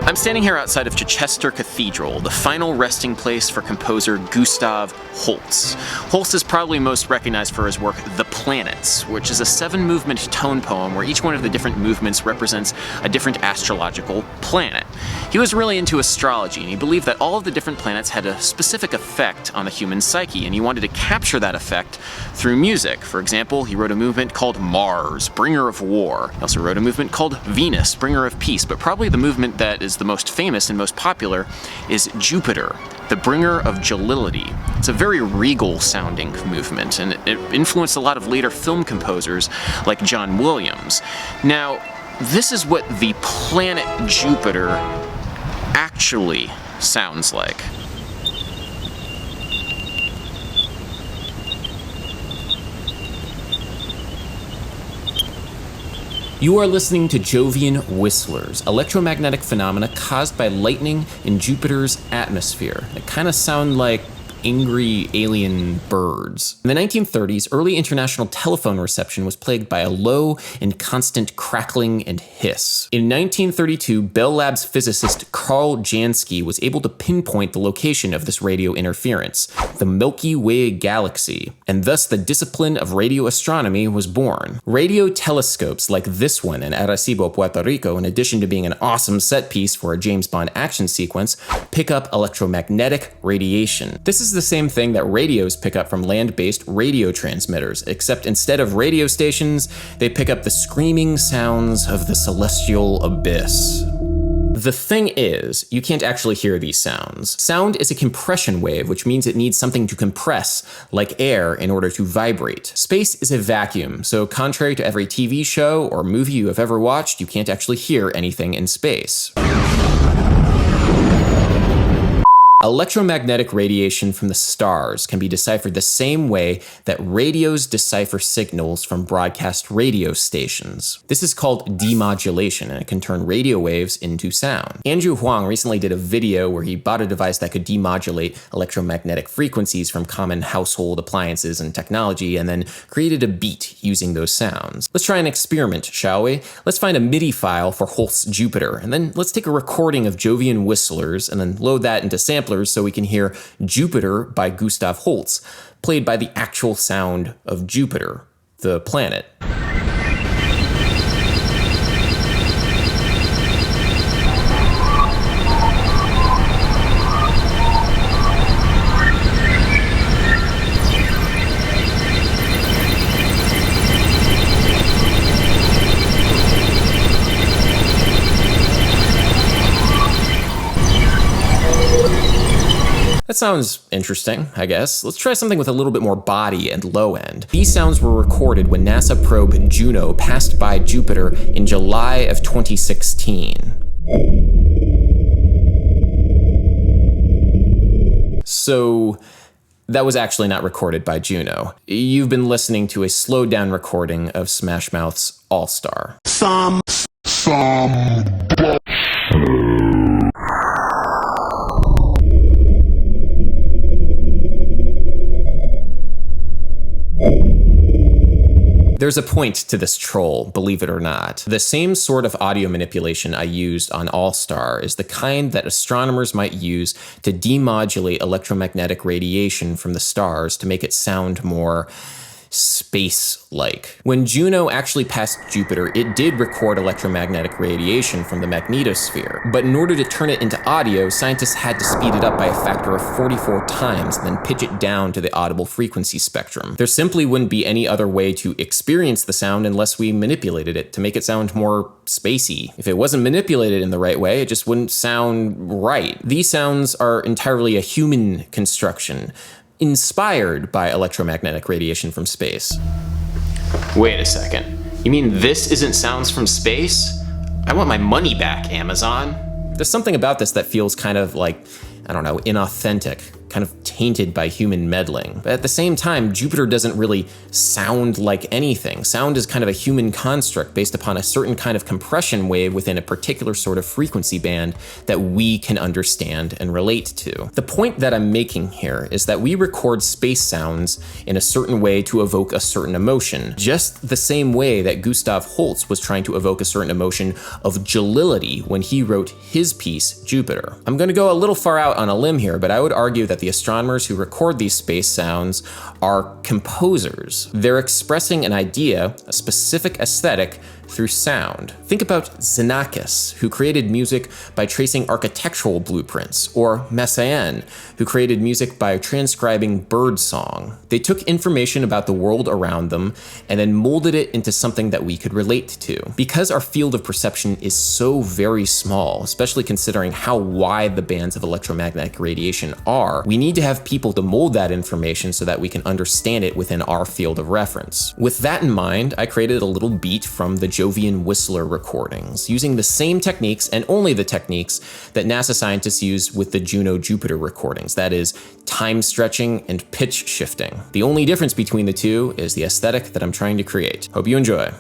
I'm standing here outside of Chichester Cathedral, the final resting place for composer Gustav Holst. Holst is probably most recognized for his work The Planets, which is a 7-movement tone poem where each one of the different movements represents a different astrological planet. He was really into astrology, and he believed that all of the different planets had a specific effect on the human psyche, and he wanted to capture that effect through music. For example, he wrote a movement called Mars, Bringer of War. He also wrote a movement called Venus, Bringer of Peace, but probably the movement that is the most famous and most popular is Jupiter, the Bringer of Jollity. It's a very regal sounding movement, and it influenced a lot of later film composers like John Williams. Now, this is what the planet Jupiter actually sounds like. You are listening to Jovian Whistlers, electromagnetic phenomena caused by lightning in Jupiter's atmosphere. They kind of sound like angry alien birds. In the 1930s, early international telephone reception was plagued by a low and constant crackling and hiss. In 1932, Bell Labs physicist Carl Jansky was able to pinpoint the location of this radio interference, the Milky Way galaxy, and thus the discipline of radio astronomy was born. Radio telescopes like this one in Arecibo, Puerto Rico, in addition to being an awesome set piece for a James Bond action sequence, pick up electromagnetic radiation. This is the same thing that radios pick up from land-based radio transmitters, except instead of radio stations, they pick up the screaming sounds of the celestial abyss. The thing is, you can't actually hear these sounds. Sound is a compression wave, which means it needs something to compress, like air, in order to vibrate. Space is a vacuum, so contrary to every TV show or movie you have ever watched, you can't actually hear anything in space. Electromagnetic radiation from the stars can be deciphered the same way that radios decipher signals from broadcast radio stations. This is called demodulation, and it can turn radio waves into sound. Andrew Huang recently did a video where he bought a device that could demodulate electromagnetic frequencies from common household appliances and technology, and then created a beat using those sounds. Let's try an experiment, shall we? Let's find a MIDI file for HOLST'S Jupiter, and then let's take a recording of Jovian Whistlers and then load that into samplers so we can hear Jupiter by Gustav Holst, played by the actual sound of Jupiter, the planet. That sounds interesting, I guess. Let's try something with a little bit more body and low end. These sounds were recorded when NASA probe Juno passed by Jupiter in July of 2016. So that was actually not recorded by Juno. You've been listening to a slowed down recording of Smash Mouth's All Star. There's a point to this troll, believe it or not. The same sort of audio manipulation I used on All-Star is the kind that astronomers might use to demodulate electromagnetic radiation from the stars to make it sound more space-like. When Juno actually passed Jupiter, it did record electromagnetic radiation from the magnetosphere, but in order to turn it into audio, scientists had to speed it up by a factor of 44 times and then pitch it down to the audible frequency spectrum. There simply wouldn't be any other way to experience the sound unless we manipulated it to make it sound more spacey. If it wasn't manipulated in the right way, it just wouldn't sound right. These sounds are entirely a human construction, inspired by electromagnetic radiation from space. Wait a second. You mean this isn't sounds from space? I want my money back, Amazon. There's something about this that feels kind of like, I don't know, inauthentic. kind of tainted by human meddling. But at the same time, Jupiter doesn't really sound like anything. Sound is kind of a human construct based upon a certain kind of compression wave within a particular sort of frequency band that we can understand and relate to. The point that I'm making here is that we record space sounds in a certain way to evoke a certain emotion, just the same way that Gustav Holst was trying to evoke a certain emotion of jollity when he wrote his piece, Jupiter. I'm going to go a little far out on a limb here, but I would argue that the astronomers who record these space sounds are composers. They're expressing an idea, a specific aesthetic, through sound. Think about Xenakis, who created music by tracing architectural blueprints, or Messiaen, who created music by transcribing birdsong. They took information about the world around them and then molded it into something that we could relate to. Because our field of perception is so very small, especially considering how wide the bands of electromagnetic radiation are, we need to have people to mold that information so that we can understand it within our field of reference. With that in mind, I created a little beat from the Jovian Whistler recordings, using the same techniques and only the techniques that NASA scientists use with the Juno-Jupiter recordings, that is, time stretching and pitch shifting. The only difference between the two is the aesthetic that I'm trying to create. Hope you enjoy.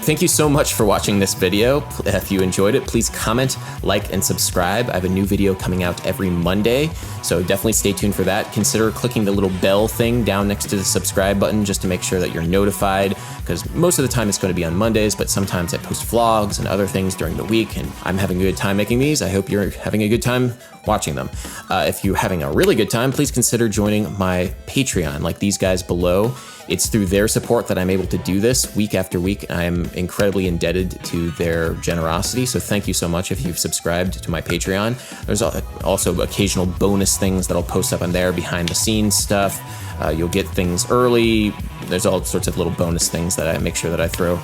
Thank you so much for watching this video. If you enjoyed it, please comment, like, and subscribe. I have a new video coming out every Monday, so definitely stay tuned for that. Consider clicking the little bell thing down next to the subscribe button just to make sure that you're notified, because most of the time it's going to be on Mondays, but sometimes I post vlogs and other things during the week, and I'm having a good time making these. I hope you're having a good time watching them. If you're having a really good time, please consider joining my Patreon, like these guys below. It's through their support that I'm able to do this week after week. I am incredibly indebted to their generosity, so thank you so much if you've subscribed to my Patreon. There's also occasional bonus things that I'll post up on there, behind the scenes stuff. You'll get things early. There's all sorts of little bonus things that I make sure that I throw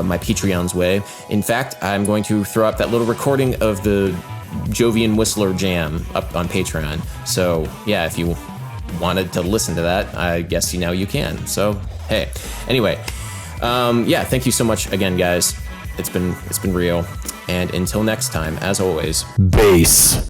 my Patreon's way. In fact, I'm going to throw up that little recording of the Jovian Whistler Jam up on Patreon. So yeah, if you wanted to listen to that, I guess now you can. So hey, anyway, yeah, thank you so much again, guys. It's been real, and until next time, as always, bass.